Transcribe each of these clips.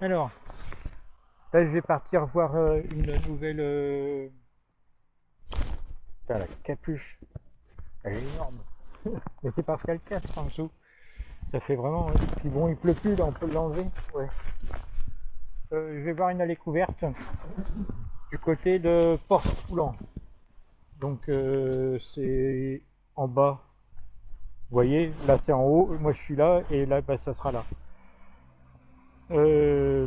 Alors, là je vais partir voir une nouvelle... Putain, la capuche, elle est énorme. Mais c'est parce qu'elle casse en dessous. Ça fait vraiment... Ouais. Puis bon, il pleut plus, là, on peut l'enlever. Ouais. Je vais voir une allée couverte du côté de Port-Foulan. Donc c'est en bas. Vous voyez, là c'est en haut, moi je suis là, et là bah, ça sera là. Euh,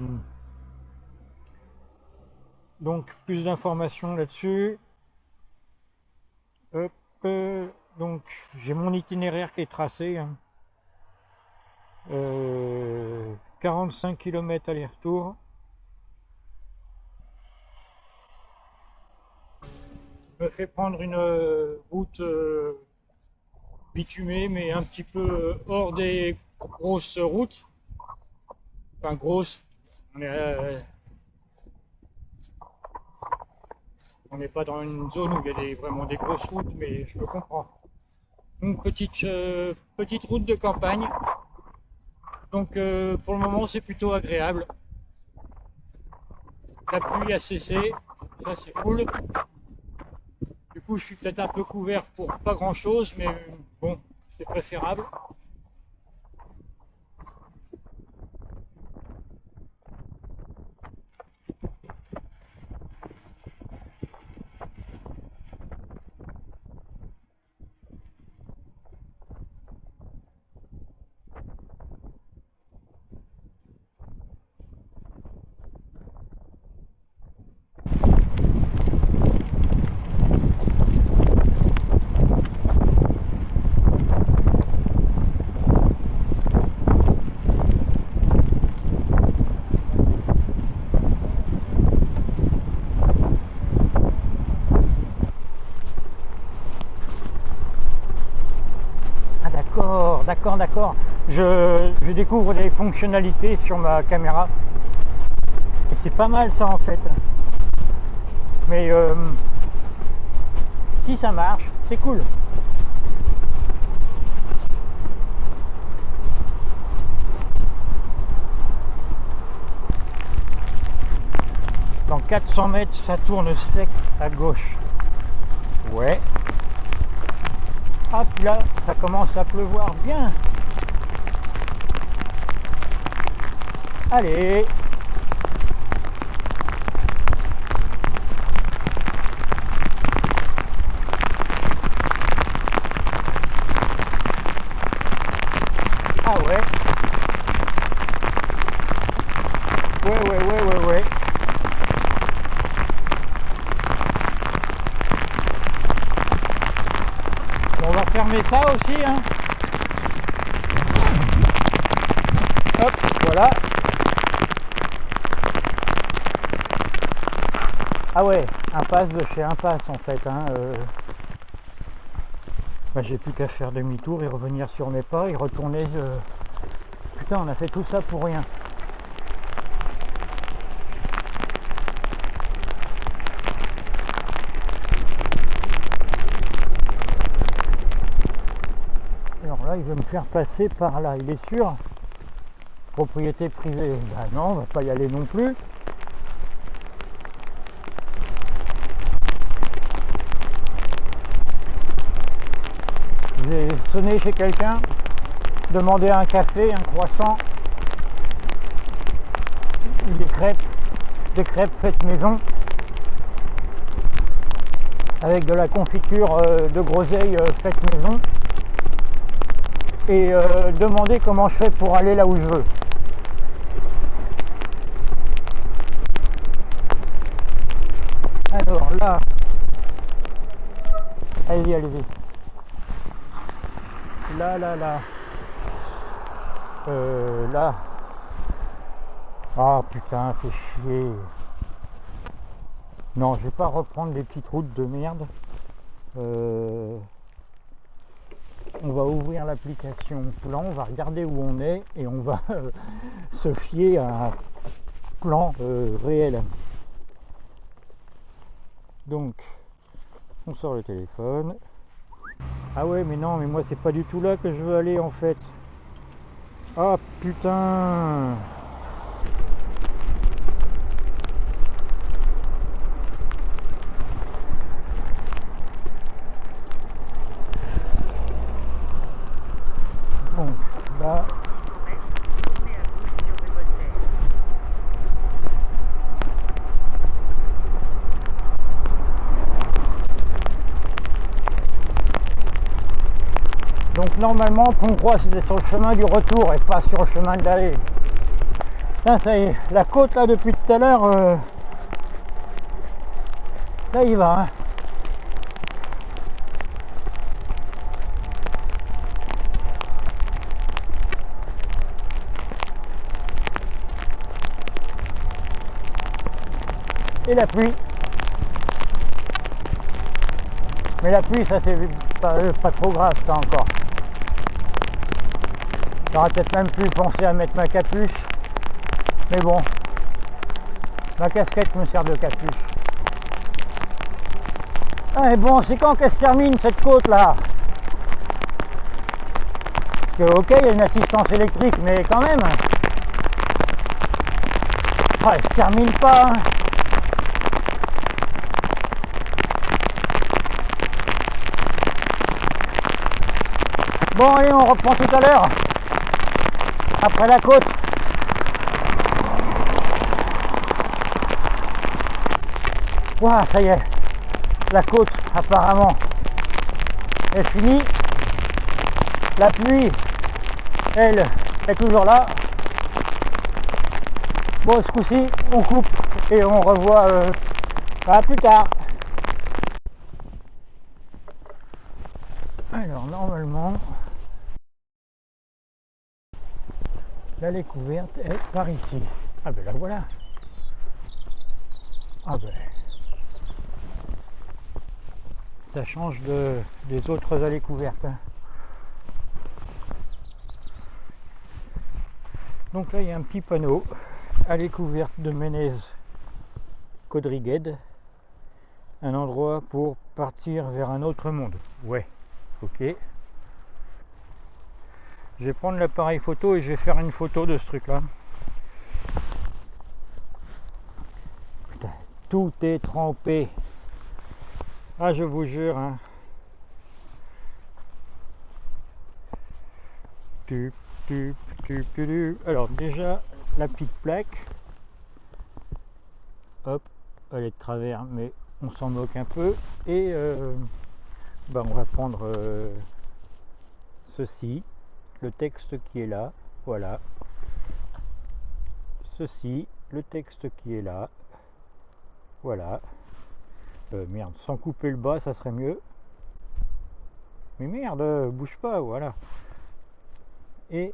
donc plus d'informations là-dessus. Hop, donc j'ai mon itinéraire qui est tracé. Hein. 45 km aller-retour. Je me fais prendre une route bitumée, mais un petit peu hors des grosses routes. Enfin grosses. On est on n'est pas dans une zone où il y a vraiment des grosses routes, mais je me comprends. Donc petite route de campagne. Donc pour le moment c'est plutôt agréable. La pluie a cessé, ça c'est cool. Du coup je suis peut-être un peu couvert pour pas grand chose, mais bon, c'est préférable. Ah d'accord. Je découvre des fonctionnalités sur ma caméra. Et c'est pas mal ça en fait. Mais si ça marche, c'est cool. Dans 400 mètres, ça tourne sec à gauche. Ouais. Hop là, ça commence à pleuvoir bien. Allez. Ah ouais. Ouais. Bon, on va fermer ça aussi, hein. Hop, voilà. Ah ouais, impasse de chez impasse en fait, hein. Bah, j'ai plus qu'à faire demi-tour et revenir sur mes pas et retourner. Putain, on a fait tout ça pour rien. Alors là, il veut me faire passer par là, il est sûr. Propriété privée. Bah non, on va pas y aller non plus. J'ai sonné chez quelqu'un, demandé un café, un croissant, des crêpes faites maison, avec de la confiture de groseille faite maison, et demander comment je fais pour aller là où je veux. Alors là, allez-y. Là. Là. Ah putain, fait chier. Non, je vais pas reprendre les petites routes de merde. On va ouvrir l'application plan, on va regarder où on est et on va se fier à un plan réel. Donc, on sort le téléphone. Ah ouais, mais non, mais moi c'est pas du tout là que je veux aller en fait. Ah putain. normalement Pont Croix c'était sur le chemin du retour et pas sur le chemin de l'aller. Ça y est, la côte là depuis tout à l'heure, ça y va. Hein. Et la pluie. Mais la pluie, ça c'est pas trop grave ça encore. J'aurais peut-être même pu penser à mettre ma capuche. Mais bon, ma casquette me sert de capuche. Ah, et bon, c'est quand qu'elle se termine cette côte là? Parce que ok, il y a une assistance électrique, mais quand même. Ah, elle se termine pas. Hein. Bon allez, on reprend tout à l'heure, après la côte. Waouh, ça y est, la côte apparemment est finie. La pluie, elle, est toujours là. Bon, ce coup-ci, on coupe et on revoit à plus tard. Alors normalement, l'allée couverte est par ici. Ah ben la voilà. Ah ben, ça change des autres allées couvertes. Hein. Donc là il y a un petit panneau, allée couverte de Menez-Codriguez, un endroit pour partir vers un autre monde. Ouais, ok. Je vais prendre l'appareil photo et je vais faire une photo de ce truc là. Putain, tout est trempé. Ah je vous jure hein. Alors déjà la petite plaque. Hop, elle est de travers mais on s'en moque un peu. Et on va prendre ceci. Le texte qui est là, voilà. Ceci, le texte qui est là, voilà. Merde, sans couper le bas, ça serait mieux. Mais merde, bouge pas, voilà. Et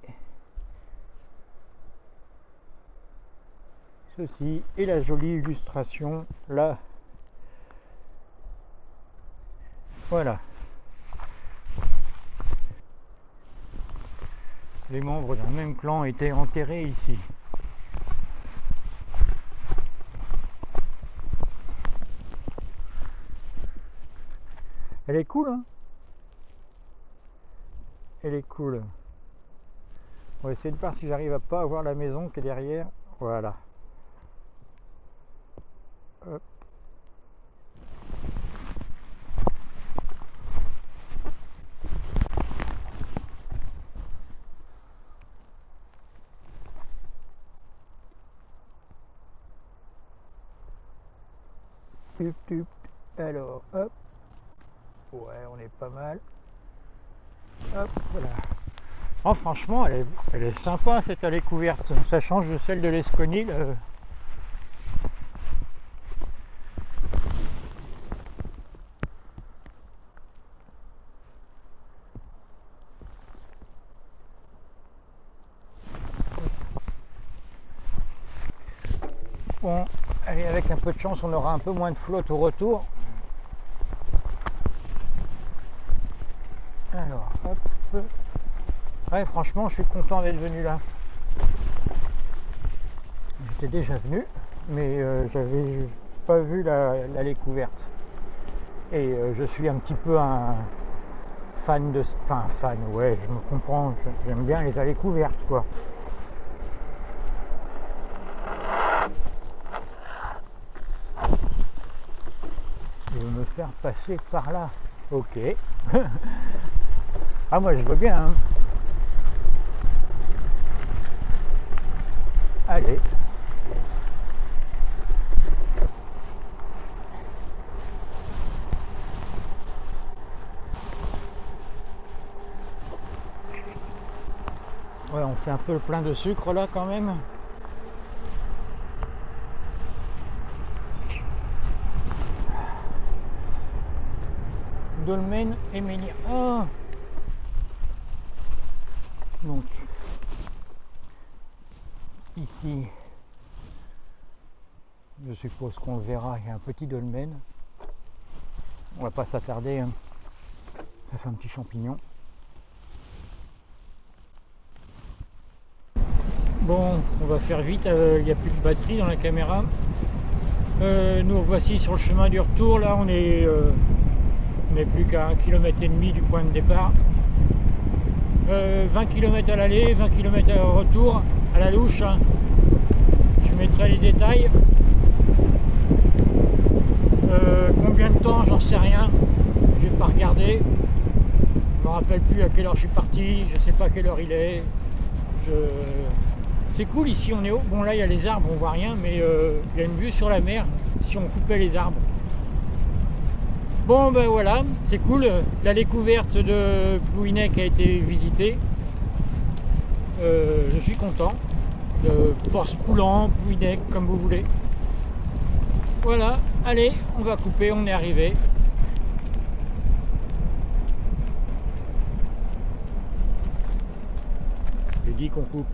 ceci, et la jolie illustration, là. Voilà. Les membres d'un même clan étaient enterrés ici. Elle est cool, hein? Elle est cool. On va essayer de voir si j'arrive à pas avoir la maison qui est derrière. Voilà. Hop. Alors, hop. Ouais, on est pas mal. Hop, voilà. Oh, franchement, elle est sympa cette allée couverte. Ça change de celle de l'Esconil. Bon, allez, avec un peu de chance, on aura un peu moins de flotte au retour. Alors, hop. Ouais, franchement, je suis content d'être venu là. J'étais déjà venu, mais j'avais pas vu l'allée couverte. Et je suis un petit peu un fan de... Enfin, fan, ouais, je me comprends. J'aime bien les allées couvertes, quoi. Je vais me faire passer par là. Ok. Ah, moi, je veux bien, hein. Allez. peu le plein de sucre là quand même. Dolmen et Menhir. Oh, donc ici, je suppose qu'on le verra, il y a un petit dolmen. On va pas s'attarder, hein. Ça fait un petit champignon. Bon, on va faire vite, il n'y a plus de batterie dans la caméra. Nous voici sur le chemin du retour. Là, on n'est plus qu'à 1,5 km du point de départ. 20 km à l'aller, 20 km au retour, à la louche, hein. Je mettrai les détails. Combien de temps, j'en sais rien. Je vais pas regarder. Je me rappelle plus à quelle heure je suis parti. Je sais pas à quelle heure il est. C'est cool ici, on est haut. Bon, là il y a les arbres, on voit rien, mais il y a une vue sur la mer si on coupait les arbres. Bon, ben voilà, c'est cool. La découverte de Plouhinec a été visitée. Je suis content. Port-Spoulan, Plouhinec, comme vous voulez. Voilà, allez, on va couper, on est arrivé. J'ai dit qu'on coupe.